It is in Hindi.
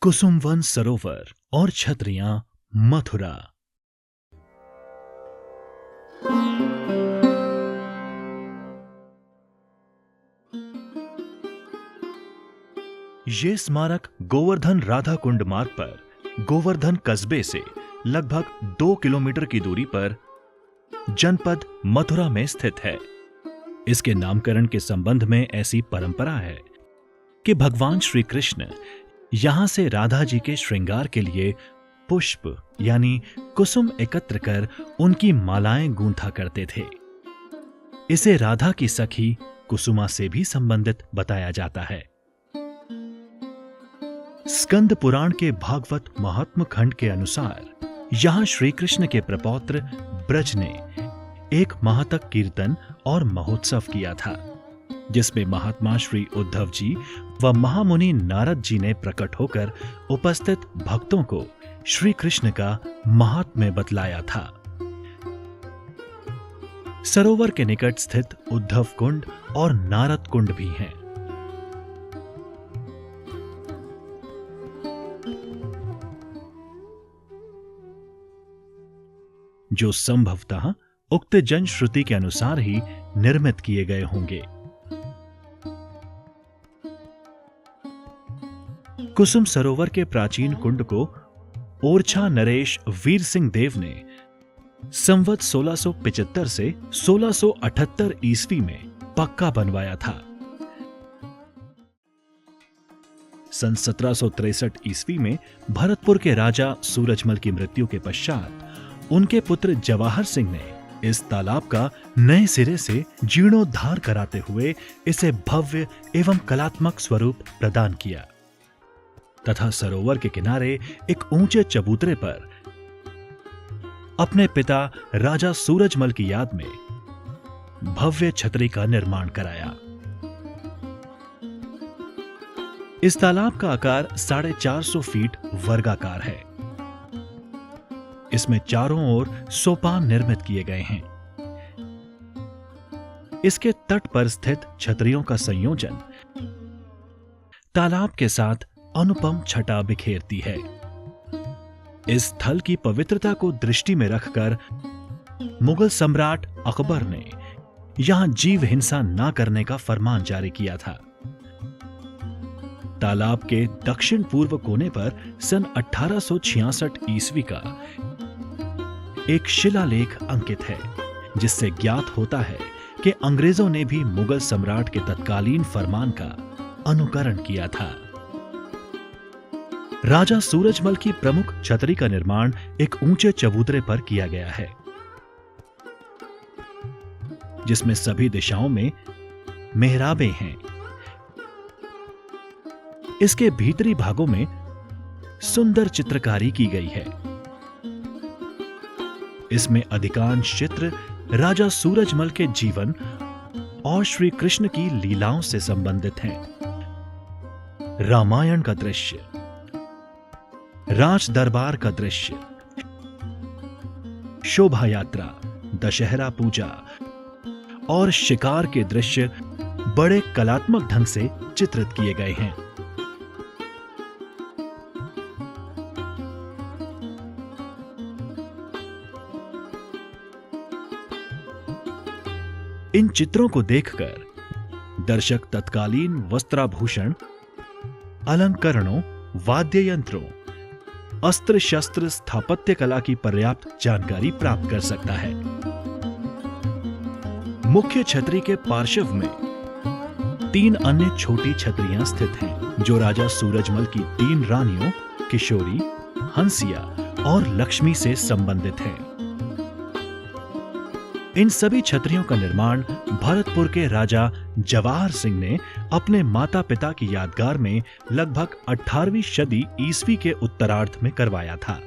कुसुमवन सरोवर और छतरियां मथुरा। ये स्मारक गोवर्धन राधा कुंड मार्ग पर गोवर्धन कस्बे से लगभग 2 किलोमीटर की दूरी पर जनपद मथुरा में स्थित है। इसके नामकरण के संबंध में ऐसी परंपरा है कि भगवान श्री कृष्ण यहां से राधा जी के श्रृंगार के लिए पुष्प यानी कुसुम एकत्र कर उनकी मालाएं गूंथा करते थे। इसे राधा की सखी कुसुमा से भी संबंधित बताया जाता है। स्कंद पुराण के भागवत महात्म खंड के अनुसार यहां श्री कृष्ण के प्रपौत्र ब्रज ने एक महातक कीर्तन और महोत्सव किया था, जिसमें महात्मा श्री उद्धव जी व महामुनि नारद जी ने प्रकट होकर उपस्थित भक्तों को श्री कृष्ण का महात्म्य बतलाया था। सरोवर के निकट स्थित उद्धव कुंड और नारद कुंड भी हैं। जो संभवतः उक्त जन श्रुति के अनुसार ही निर्मित किए गए होंगे। कुसुम सरोवर के प्राचीन कुंड को ओरछा नरेश वीर सिंह देव ने संवत 1675 से 1678 ईस्वी में पक्का बनवाया था। सन 1763 ईस्वी में भरतपुर के राजा सूरजमल की मृत्यु के पश्चात उनके पुत्र जवाहर सिंह ने इस तालाब का नए सिरे से जीर्णोद्धार कराते हुए इसे भव्य एवं कलात्मक स्वरूप प्रदान किया तथा सरोवर के किनारे एक ऊंचे चबूतरे पर अपने पिता राजा सूरजमल की याद में भव्य छतरी का निर्माण कराया। इस तालाब का आकार 450 फीट वर्गाकार है। इसमें चारों ओर सोपान निर्मित किए गए हैं। इसके तट पर स्थित छतरियों का संयोजन तालाब के साथ अनुपम छटा बिखेरती है। इस स्थल की पवित्रता को दृष्टि में रखकर मुगल सम्राट अकबर ने यहां जीव हिंसा न करने का फरमान जारी किया था। तालाब के दक्षिण पूर्व कोने पर सन 1866 ईस्वी का एक शिलालेख अंकित है, जिससे ज्ञात होता है कि अंग्रेजों ने भी मुगल सम्राट के तत्कालीन फरमान का अनुकरण किया था। राजा सूरजमल की प्रमुख छतरी का निर्माण एक ऊंचे चबूतरे पर किया गया है, जिसमें सभी दिशाओं में मेहराबें हैं। इसके भीतरी भागों में सुंदर चित्रकारी की गई है। इसमें अधिकांश चित्र राजा सूरजमल के जीवन और श्री कृष्ण की लीलाओं से संबंधित हैं। रामायण का दृश्य, राज दरबार का दृश्य, शोभा यात्रा, दशहरा पूजा और शिकार के दृश्य बड़े कलात्मक ढंग से चित्रित किए गए हैं। इन चित्रों को देखकर दर्शक तत्कालीन वस्त्राभूषण, अलंकरणों, वाद्य यंत्रों, अस्त्र शस्त्र, स्थापत्य कला की पर्याप्त जानकारी प्राप्त कर सकता है। मुख्य छतरी के पार्श्व में 3 अन्य छोटी छतरियां स्थित हैं, जो राजा सूरजमल की 3 रानियों किशोरी, हंसिया और लक्ष्मी से संबंधित हैं। इन सभी छतरियों का निर्माण भरतपुर के राजा जवाहर सिंह ने अपने माता पिता की यादगार में लगभग 18वीं सदी ईस्वी के उत्तरार्ध में करवाया था।